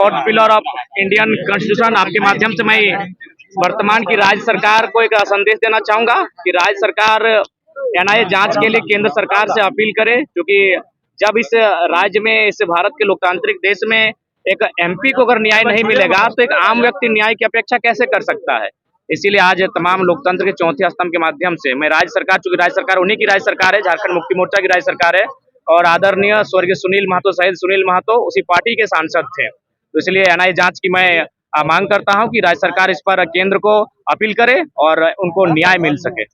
Fourth pillar of Indian constitution आपके माध्यम से मैं वर्तमान की राज्य सरकार को एक संदेश देना चाहूंगा कि राज्य सरकार एनआईए जांच के लिए केंद्र सरकार से अपील करे, क्योंकि जब इस राज्य में, इस भारत के लोकतांत्रिक देश में एक एमपी को अगर न्याय नहीं मिलेगा तो एक आम व्यक्ति न्याय की अपेक्षा कैसे कर सकता है। इसीलिए आज तमाम लोकतंत्र के चौथे स्तंभ के माध्यम से मैं राज्य सरकार, चूंकि राज्य सरकार उन्हीं की राज्य सरकार है, झारखंड मुक्ति मोर्चा की राज्य सरकार है और आदरणीय स्वर्गीय सुनील महतो, शहीद सुनील महतो उसी पार्टी के सांसद थे, तो इसलिए एनआईए जांच की मैं मांग करता हूं कि राज्य सरकार इस पर केंद्र को अपील करे और उनको न्याय मिल सके।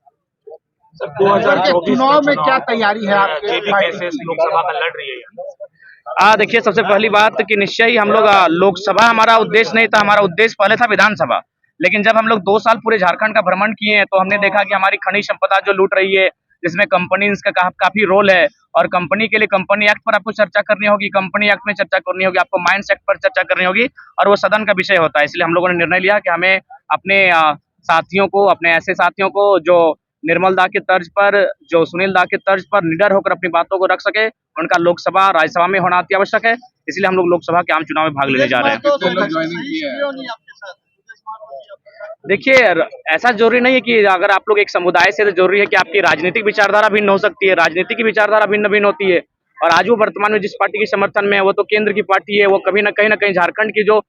2024 चुनाव में क्या तैयारी है आपके? लोकसभा का लड़ रही है। देखिए, सबसे पहली बात कि निश्चय ही हम लोग लोकसभा हमारा उद्देश्य नहीं था, हमारा उद्देश्य पहले था विधानसभा। लेकिन जब हम लोग 2 साल पूरे झारखंड का भ्रमण किए हैं तो हमने देखा कि हमारी खनिज संपदा जो लूट रही है, जिसमें कंपनीज का काफी रोल है, और कंपनी के लिए कंपनी एक्ट पर आपको चर्चा करनी होगी, कंपनी एक्ट में चर्चा करनी होगी, आपको माइंस एक्ट पर चर्चा करनी होगी, और वो सदन का विषय होता है। इसलिए हम लोगों ने निर्णय लिया कि हमें अपने साथियों को, अपने ऐसे साथियों को जो निर्मल दा के तर्ज पर, जो सुनील दा के तर्ज पर निडर होकर अपनी बातों को रख सके, उनका लोकसभा राज्यसभा में होना अति आवश्यक है। इसलिए हम लोग लोकसभा के आम चुनाव में भाग लेने जा रहे हैं। देखिए, ऐसा जरूरी नहीं है कि अगर आप लोग एक समुदाय से, तो जरूरी है कि आपकी राजनीतिक विचारधारा भिन्न हो सकती है, राजनीति की विचारधारा भिन्न भिन्न होती है। और आज वो वर्तमान में जिस पार्टी के समर्थन में है वो तो केंद्र की पार्टी है, वो कभी ना कहीं झारखंड की जो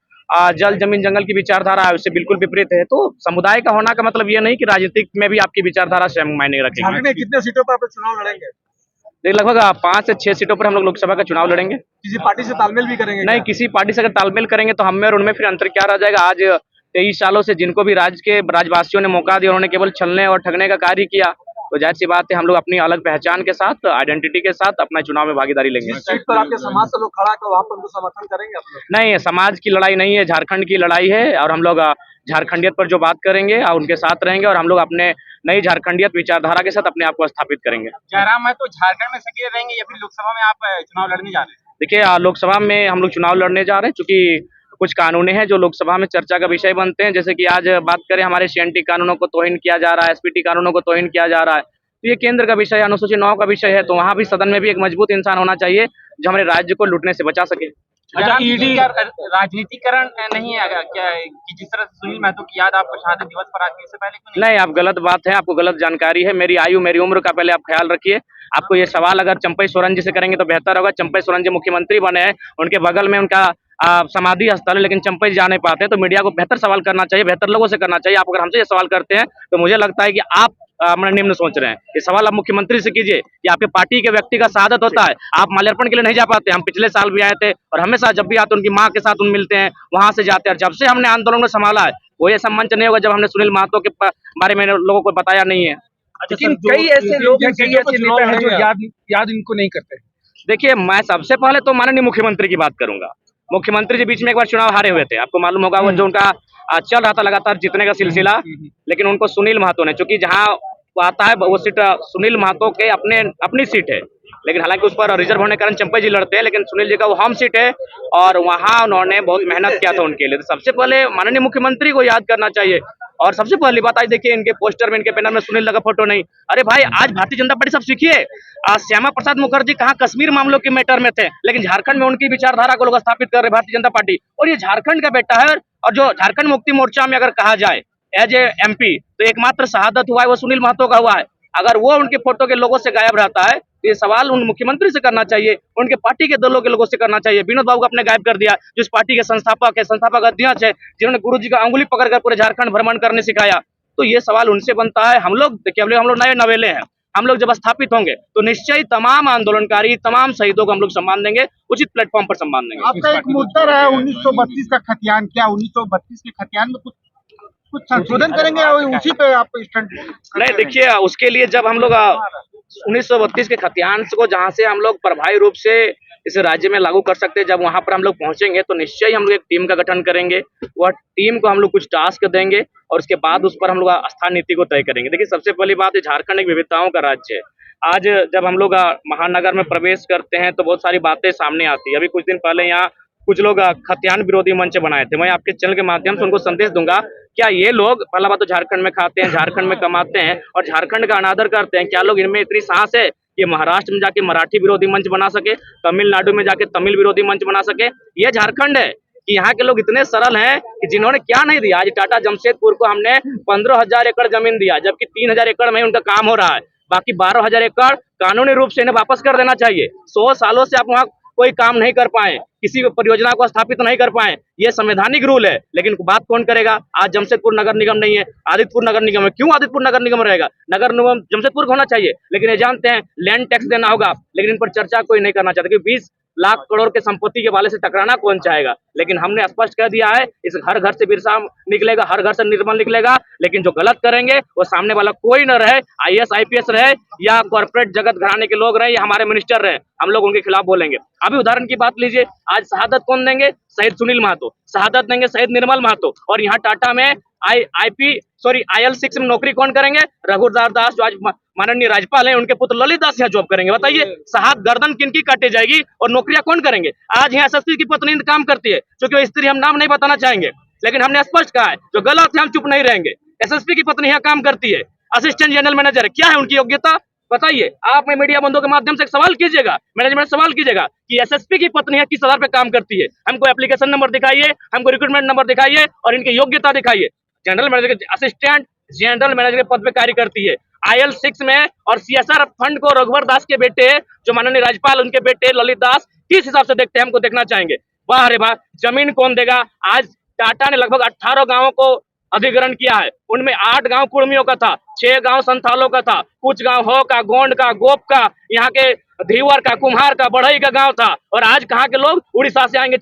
जल जमीन जंगल की विचारधारा है उससे बिल्कुल विपरीत है। तो समुदाय का होना का मतलब ये नहीं कि राजनीतिक में भी आपकी विचारधारा स्वयं मायने रखेगी। कितने सीटों पर आप चुनाव लड़ेंगे? लगभग 5 से 6 सीटों पर हम लोग लोकसभा का चुनाव लड़ेंगे। किसी पार्टी से तालमेल भी करेंगे? नहीं, किसी पार्टी से अगर तालमेल करेंगे तो हम में और उनमें फिर अंतर क्या रह जाएगा। आज 23 सालों से जिनको भी राज्यवासियों ने मौका दिया, उन्होंने केवल छलने और ठगने का कार्य किया। तो जाहिर सी बात है, हम लोग अपनी अलग पहचान के साथ, आइडेंटिटी के साथ अपना चुनाव में भागीदारी लेंगे। सीट पर आपके समाज से लोग खड़ा कर वहाँ पर उनको समर्थन करेंगे आप लोग? नहीं, समाज की लड़ाई नहीं है, झारखंड की लड़ाई है, और हम लोग झारखंडियत पर जो बात करेंगे और उनके साथ रहेंगे, और हम लोग अपने नई झारखंडियत विचारधारा के साथ अपने आप को स्थापित करेंगे। जयराम है तो झारखंड में सक्रिय रहेंगे या फिर लोकसभा में आप चुनाव लड़ने जा रहे हैं? देखिए, लोकसभा में हम लोग चुनाव लड़ने जा रहे हैं, चूंकि कुछ कानून हैं जो लोकसभा में चर्चा का विषय बनते हैं। जैसे कि आज बात करें, हमारे सीएनटी कानूनों को तौहीन किया जा रहा है, एसपीटी कानूनों को तौहीन किया जा रहा है, तो ये केंद्र का विषय है, अनुसूचित 9 का विषय है। तो वहाँ भी सदन में भी एक मजबूत इंसान होना चाहिए जो हमारे राज्य को लूटने से बचा सके। अच्छा, ईडी राजनीतिकरण नहीं है क्या कि जिस तरह से सुनील महतो की याद आपको शहादत दिवस पर आती है, इससे पहले नहीं, आप गलत बात है, आपको गलत जानकारी है। मेरी आयु, मेरी उम्र का पहले आप ख्याल रखिए। आपको ये सवाल अगर चंपई सोरेन जी से करेंगे तो बेहतर होगा। चंपई सोरेन जी मुख्यमंत्री बने हैं, उनके बगल में उनका समाधि स्थल है, लेकिन चंपई जी जा नहीं पाते हैं। तो मीडिया को बेहतर सवाल करना चाहिए, बेहतर लोगों से करना चाहिए। आप अगर हमसे ये सवाल करते हैं तो मुझे लगता है कि आप निम्न सोच रहे हैं। ये सवाल आप मुख्यमंत्री से कीजिए कि आपके पार्टी के व्यक्ति का शहादत होता है, आप माल्यार्पण के लिए नहीं जा पाते। हम पिछले साल भी आए थे और हमेशा जब भी आते उनकी माँ के साथ उन मिलते हैं, वहां से जाते हैं। और जब से हमने आंदोलन को संभाला है, वो ये मंच नहीं होगा जब हमने सुनील महतो के बारे में लोगों को बताया नहीं है। लेकिन कई ऐसे लोग हैं, कई ऐसे नेता हैं जो याद इनको नहीं करते। देखिए, मैं सबसे पहले तो माननीय मुख्यमंत्री की बात करूंगा। मुख्यमंत्री जी बीच में एक बार चुनाव हारे हुए थे, आपको मालूम होगा, वो जो उनका चल रहा था लगातार जीतने का सिलसिला, लेकिन उनको सुनील महतो ने, चूंकि जहां वो आता है वो सीट सुनील महतो के अपनी सीट है, लेकिन हालांकि उस पर रिजर्व होने के कारण चंपई जी लड़ते हैं, लेकिन सुनील जी का वो होम सीट है और वहां उन्होंने बहुत मेहनत किया था उनके लिए। तो सबसे पहले माननीय मुख्यमंत्री को याद करना चाहिए। और सबसे पहली बात, आज देखिए इनके पोस्टर में, इनके बैनर में सुनील का फोटो नहीं। अरे भाई, आज भारतीय जनता पार्टी सब सीखिए। श्यामा प्रसाद मुखर्जी कहाँ कश्मीर मामलों के मैटर में थे, लेकिन झारखंड में उनकी विचारधारा को लोग स्थापित कर रहे भारतीय जनता पार्टी, और ये झारखंड का बेटा है। और जो झारखंड मुक्ति मोर्चा में अगर कहा जाए एज ए एमपी, तो एकमात्र शहादत हुआ है वो सुनील महतो का हुआ है। अगर वो उनके फोटो के लोगों से गायब रहता है, ये सवाल उन मुख्यमंत्री से करना चाहिए, उनके पार्टी के दलों के लोगों से करना चाहिए। विनोद बाबू को अपने गायब कर दिया, जो इस पार्टी के संस्थापक है, संस्थापक अध्यक्ष है, जिन्होंने गुरुजी का अंगुली पकड़कर पूरे झारखंड भ्रमण करने सिखाया। तो ये सवाल उनसे बनता है। हम लोग देखिए, हम लोग नए नवेले हैं, हम लोग जब स्थापित होंगे तो निश्चय तमाम आंदोलनकारी, तमाम शहीदों को हम लोग सम्मान देंगे, उचित प्लेटफॉर्म पर सम्मान देंगे। आपका एक मुद्दा रहा है 1932 का खतियान, क्या 1932 के खतियान में कुछ संशोधन करेंगे या उसी पे आप स्टैंड? नहीं, देखिए, उसके लिए जब हम लोग 1932 के खतियान को जहां से हम लोग प्रभावी रूप से इस राज्य में लागू कर सकते हैं, जब वहां पर हम लोग पहुंचेंगे तो निश्चय हम लोग एक टीम का गठन करेंगे। वह टीम को हम लोग कुछ टास्क देंगे और उसके बाद उस पर हम लोग आस्था नीति को तय करेंगे। देखिए, सबसे पहली बात है, झारखंड एक विविधताओं का राज्य है। आज जब हम लोग महानगर में प्रवेश करते हैं तो बहुत सारी बातें सामने आती है। अभी कुछ दिन पहले यहाँ कुछ लोग खतियान विरोधी मंच बनाए थे। मैं आपके चैनल के माध्यम से उनको संदेश दूंगा, क्या ये लोग पहला बात तो झारखंड में खाते हैं, झारखंड में कमाते हैं और झारखंड का अनादर करते हैं? क्या लोग इनमें इतनी साहस है कि महाराष्ट्र में जाके मराठी विरोधी मंच बना सके, तमिलनाडु में जाके तमिल विरोधी मंच बना सके? ये झारखंड है, कि यहाँ के लोग इतने सरल हैं कि जिन्होंने क्या नहीं दिया। आज टाटा जमशेदपुर को हमने 15,000 एकड़ जमीन दिया, जबकि 3,000 एकड़ में उनका काम हो रहा है। बाकी 12,000 एकड़ कानूनी रूप से इन्हें वापस कर देना चाहिए। 100 सालों से आप वहाँ कोई काम नहीं कर पाए, किसी परियोजना को स्थापित नहीं कर पाए, ये संवैधानिक रूल है। लेकिन बात कौन करेगा? आज जमशेदपुर नगर निगम नहीं है, आदित्यपुर नगर निगम है। क्यों आदित्यपुर नगर निगम रहेगा? नगर निगम जमशेदपुर को होना चाहिए। लेकिन ये जानते हैं लैंड टैक्स देना होगा, लेकिन इन पर चर्चा कोई नहीं करना चाहता, क्योंकि 20 लाख करोड़ के संपत्ति के वाले से टकराना कौन चाहेगा। लेकिन हमने स्पष्ट कह दिया है, इस हर घर से बिरसा निकलेगा, हर घर से निर्मल निकलेगा। लेकिन जो गलत करेंगे वो सामने वाला कोई न रहे, IAS IPS रहे या कॉर्पोरेट जगत घराने के लोग रहे या हमारे मिनिस्टर रहे, हम लोग उनके खिलाफ बोलेंगे। अभी उदाहरण की बात लीजिए, आज शहादत कौन देंगे? शहीद सुनील महतो। शहादत देंगे शहीद निर्मल महतो। और यहाँ टाटा में IL6 में नौकरी कौन करेंगे? रघुदास दास, जो आज माननीय राज्यपाल हैं, उनके पुत्र ललित दास यहाँ जॉब करेंगे। बताइए, शहादत गर्दन किनकी काटे जाएगी और नौकरियां कौन करेंगे? आज यहाँ SSP की पत्नी काम करती है, क्योंकि वो स्त्री, हम नाम नहीं बताना चाहेंगे, लेकिन हमने स्पष्ट कहा है जो गलत है हम चुप नहीं रहेंगे। SSP की पत्नी यहाँ काम करती है, असिस्टेंट जनरल मैनेजर है। क्या है उनकी योग्यता? बताइए। आप में मीडिया बंधुओं के माध्यम से एक सवाल कीजिएगा, मैनेजमेंट सवाल कीजिएगा कि SSP की पत्नी है किस आधार पे काम करती है। हमको एप्लीकेशन नंबर दिखाइए, हमको रिक्रूटमेंट नंबर दिखाइए और इनकी योग्यता दिखाइए। जनरल मैनेजर के असिस्टेंट जनरल मैनेजर के पद पे कार्य करती है। IL6 में और CSR फंड को रघुवर दास के बेटे, जो माननीय राज्यपाल, उनके बेटे ललित दास किस हिसाब से देखते हैं, हमको देखना चाहेंगे। वाह रे वाह, जमीन कौन देगा? आज टाटा ने लगभग 18 गांवों को अधिग्रहण किया है। उनमें 8 गांव कुर्मियों का था, 6 गांव संथालों का था, कुछ गांव हो का, गोंड का, गोप का, यहाँ के धीवर का, कुम्हार का, बढ़ई का गांव था। और आज कहाँ के लोग उड़ीसा से आएंगे।